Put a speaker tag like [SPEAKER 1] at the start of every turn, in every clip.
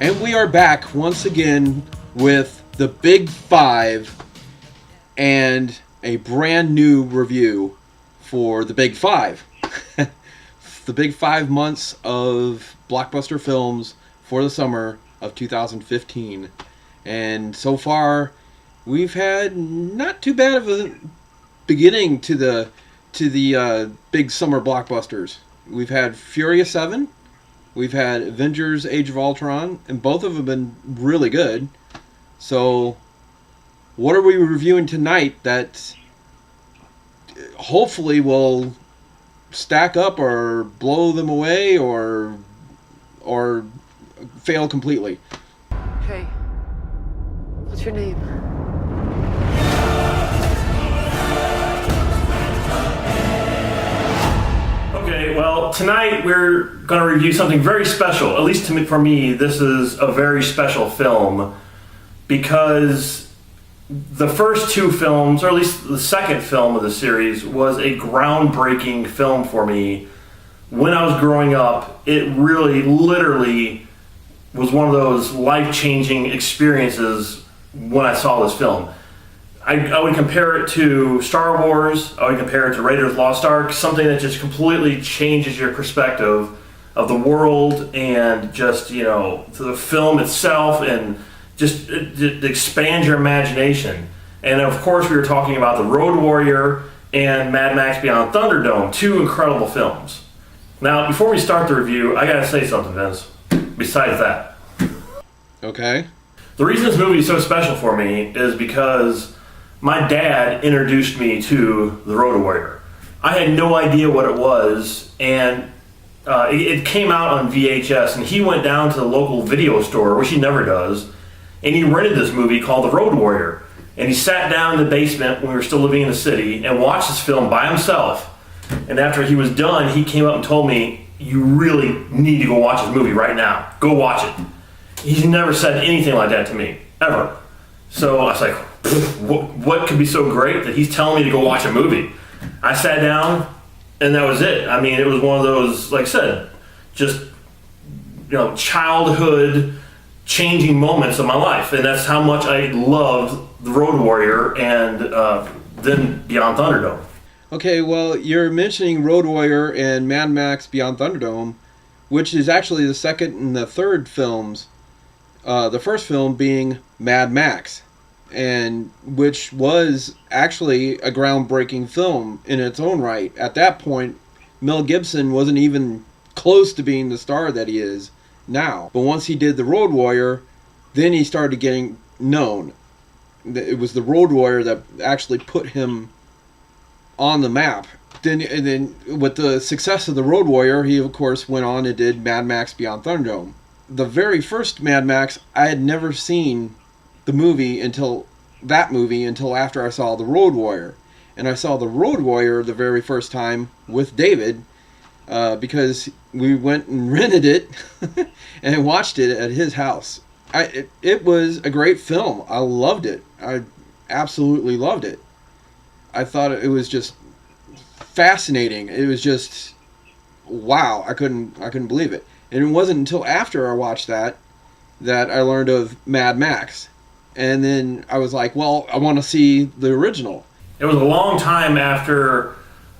[SPEAKER 1] And we are back once again with the Big Five and a brand new review for the Big Five. The Big 5 months of blockbuster films for the summer of 2015. And so far, we've had not too bad of a beginning to the big summer blockbusters. We've had Furious 7. We've had Avengers Age of Ultron, and both of them have been really good. So, what are we reviewing tonight that hopefully will stack up or blow them away or fail completely?
[SPEAKER 2] Hey, what's your name?
[SPEAKER 3] Okay, well, tonight we're going to review something very special. At least for me, this is a very special film because the first two films, or at least the second film of the series, was a groundbreaking film for me. When I was growing up, it really, literally was one of those life-changing experiences when I saw this film. I would compare it to Star Wars. I would compare it to Raiders of the Lost Ark, something that just completely changes your perspective of the world and just, the film itself, and just it expands your imagination. And of course, we were talking about The Road Warrior and Mad Max Beyond Thunderdome, two incredible films. Now, before we start the review, I gotta say something, Vince, besides that.
[SPEAKER 1] Okay.
[SPEAKER 3] The reason this movie is so special for me is because my dad introduced me to The Road Warrior. I had no idea what it was, and it came out on VHS, and he went down to the local video store, which he never does, and he rented this movie called The Road Warrior. And he sat down in the basement when we were still living in the city and watched this film by himself. And after he was done, he came up and told me, "You really need to go watch this movie right now. Go watch it." He's never said anything like that to me, ever. So I was like, what could be so great that he's telling me to go watch a movie? I sat down, and that was it. I mean, it was one of those, like I said, just, childhood changing moments of my life. And that's how much I loved The Road Warrior and then Beyond Thunderdome.
[SPEAKER 1] Okay, well, you're mentioning Road Warrior and Mad Max Beyond Thunderdome, which is actually the second and the third films. The first film being Mad Max, and which was actually a groundbreaking film in its own right. At that point, Mel Gibson wasn't even close to being the star that he is now. But once he did The Road Warrior, then he started getting known. It was The Road Warrior that actually put him on the map. Then with the success of The Road Warrior, he of course went on and did Mad Max Beyond Thunderdome. The very first Mad Max, I had never seen the movie until after I saw The Road Warrior. And I saw The Road Warrior the very first time with David because we went and rented it and watched it at his house. It was a great film. I loved it. I absolutely loved it. I thought it was just fascinating. It was just, wow, I couldn't believe it. And it wasn't until after I watched that I learned of Mad Max. And then I was like, well, I want to see the original.
[SPEAKER 3] It was a long time after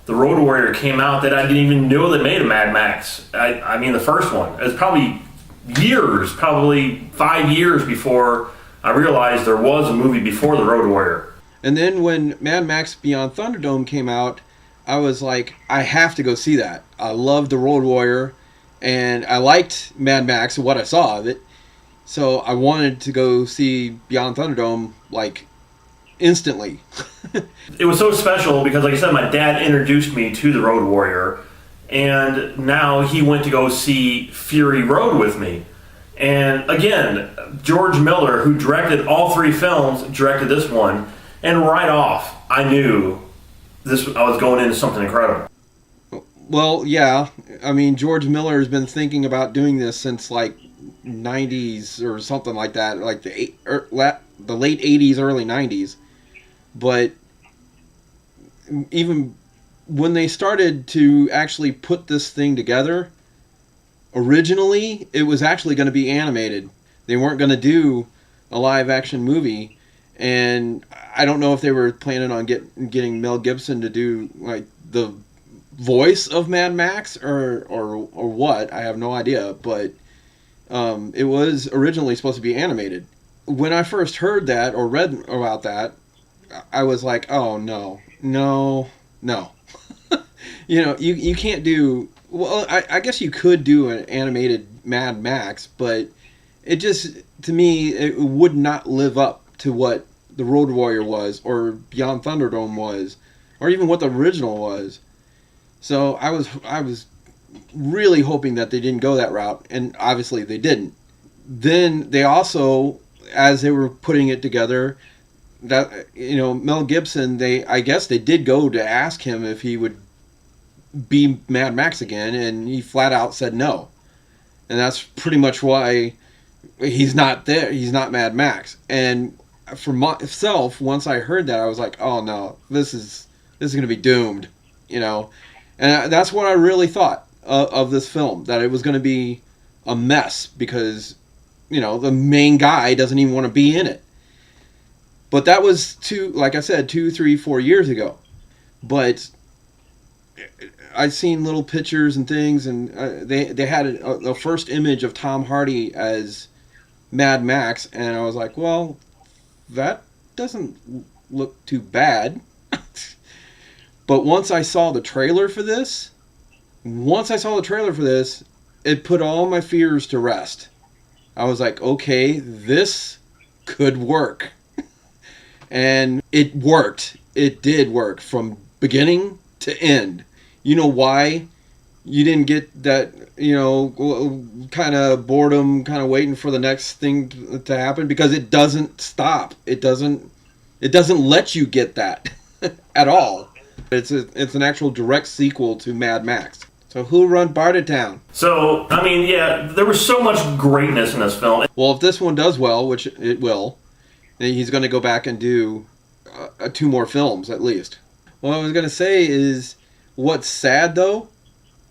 [SPEAKER 3] The Road Warrior came out that I didn't even know they made a Mad Max. I mean, the first one. It was probably 5 years before I realized there was a movie before The Road Warrior.
[SPEAKER 1] And then when Mad Max Beyond Thunderdome came out, I was like, I have to go see that. I loved The Road Warrior, and I liked Mad Max and what I saw of it. So I wanted to go see Beyond Thunderdome, like, instantly.
[SPEAKER 3] It was so special because, like I said, my dad introduced me to The Road Warrior, and now he went to go see Fury Road with me. And again, George Miller, who directed all three films, directed this one, and right off, I knew I was going into something incredible.
[SPEAKER 1] Well, yeah. I mean, George Miller has been thinking about doing this since, like, 90s or something like that, like the late 80s, early 90s. But even when they started to actually put this thing together, originally it was actually going to be animated. They weren't going to do a live action movie, and I don't know if they were planning on getting Mel Gibson to do like the voice of Mad Max or what. I have no idea, but it was originally supposed to be animated. When I first heard that or read about that, I was like, oh no. You can't do... Well, I guess you could do an animated Mad Max, but it just, to me, it would not live up to what the Road Warrior was, or Beyond Thunderdome was, or even what the original was. So I was really hoping that they didn't go that route, and obviously they didn't. Then they also, as they were putting it together, that Mel Gibson, I guess they did go to ask him if he would be Mad Max again, and he flat out said no. And that's pretty much why he's not there. He's not Mad Max. And for myself, once I heard that, I was like, oh no, this is going to be doomed, And that's what I really thought of this film, that it was going to be a mess because, the main guy doesn't even want to be in it. But that was like I said, 2, 3, 4 years ago. But I've seen little pictures and things, and they had a first image of Tom Hardy as Mad Max, and I was like, well, that doesn't look too bad. But once I saw the trailer for this, it put all my fears to rest. I was like, okay, this could work. And it worked. It did work from beginning to end. You know why you didn't get that, kind of boredom, kind of waiting for the next thing to happen? Because it doesn't stop. It doesn't let you get that at all. It's an actual direct sequel to Mad Max. So who run Bartertown? So,
[SPEAKER 3] there was so much greatness in this film.
[SPEAKER 1] Well, if this one does well, which it will, then he's going to go back and do 2 more films at least. What I was going to say is, what's sad though,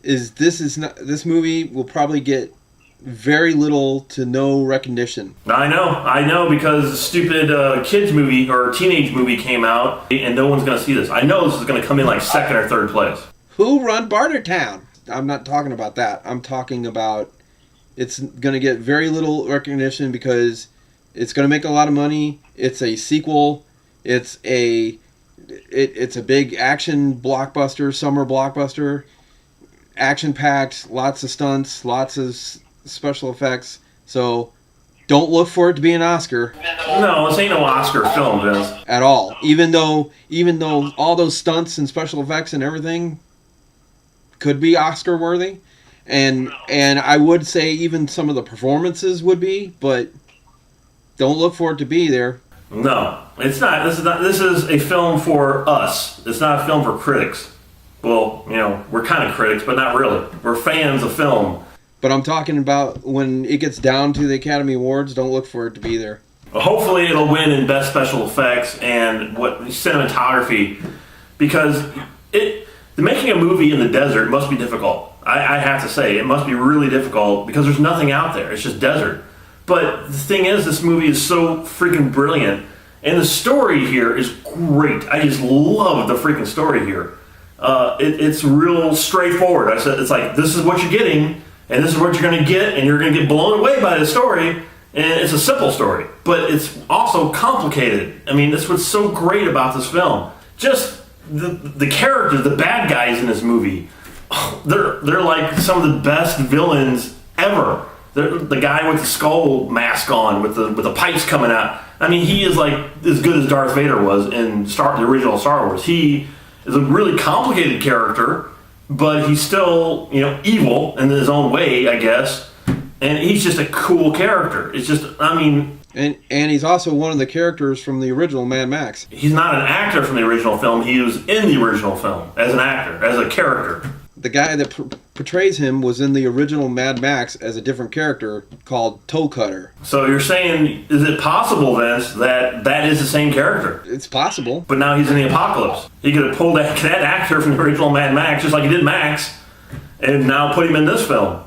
[SPEAKER 1] is this movie will probably get very little to no recognition.
[SPEAKER 3] I know, because a stupid kids movie or teenage movie came out, and no one's going to see this. I know this is going to come in like 2nd or 3rd place.
[SPEAKER 1] Who run Bartertown? I'm not talking about that. I'm talking about it's going to get very little recognition because it's going to make a lot of money. It's a sequel. It's a big action blockbuster, summer blockbuster, action-packed, lots of stunts, lots of special effects. So don't look for it to be an Oscar.
[SPEAKER 3] No, this ain't no Oscar film, Vince.
[SPEAKER 1] At all. Even though all those stunts and special effects and everything could be Oscar worthy, and I would say even some of the performances would be, but don't look for it to be there.
[SPEAKER 3] No, it's not. This is a film for us. It's not a film for critics. Well, we're kind of critics, but not really. We're fans of film.
[SPEAKER 1] But I'm talking about when it gets down to the Academy Awards, don't look for it to be there.
[SPEAKER 3] Well, hopefully it'll win in Best Special Effects and cinematography, because making a movie in the desert must be difficult. I have to say, it must be really difficult because there's nothing out there. It's just desert. But the thing is, this movie is so freaking brilliant, and the story here is great. I just love the freaking story here. It's real straightforward. It's like, this is what you're getting, and this is what you're going to get, and you're going to get blown away by the story. And it's a simple story, but it's also complicated. That's what's so great about this film. Just the characters, the bad guys in this movie, they're like some of the best villains ever. The guy with the skull mask on, with the pipes coming out. He is like as good as Darth Vader was in the original Star Wars. He is a really complicated character, but he's still, evil in his own way, I guess. And he's just a cool character. It's just,
[SPEAKER 1] And he's also one of the characters from the original Mad Max.
[SPEAKER 3] He's not an actor from the original film. He was in the original film as an actor, as a character.
[SPEAKER 1] The guy that portrays him was in the original Mad Max as a different character called Toe Cutter.
[SPEAKER 3] So you're saying, is it possible, Vince, that is the same character?
[SPEAKER 1] It's possible.
[SPEAKER 3] But now he's in the apocalypse. He could have pulled that actor from the original Mad Max, just like he did Max, and now put him in this film.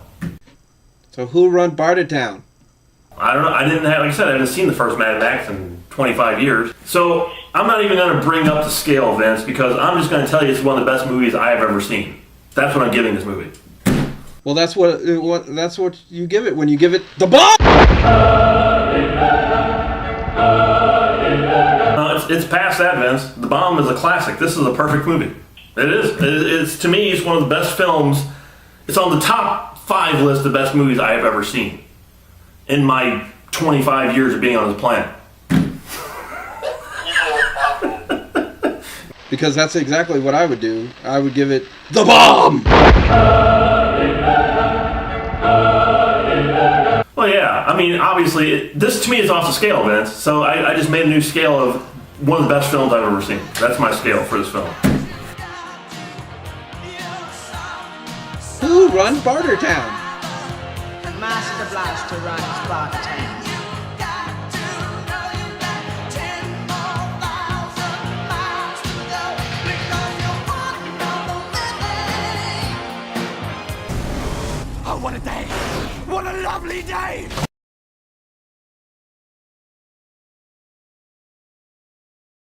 [SPEAKER 1] So who run Bartertown?
[SPEAKER 3] I don't know. I didn't have, like I said, I haven't seen the first Mad Max in 25 years. So I'm not even going to bring up the scale, Vince, because I'm just going to tell you it's one of the best movies I have ever seen. That's what I'm giving this movie.
[SPEAKER 1] Well, that's what you give it when you give it the bomb.
[SPEAKER 3] It's past that, Vince. The Bomb is a classic. This is a perfect movie. It is. It's to me, it's one of the best films. It's on the top 5 list of best movies I have ever seen in my 25 years of being on this planet.
[SPEAKER 1] Because that's exactly what I would do. I would give it the bomb.
[SPEAKER 3] Well, yeah. I mean, obviously, this to me is off the scale, Vince. So I just made a new scale of one of the best films I've ever seen. That's my scale for this film.
[SPEAKER 1] Who runs Bartertown?
[SPEAKER 4] Master Blaster runs Bartertown.
[SPEAKER 5] Oh, what a day! What a lovely day!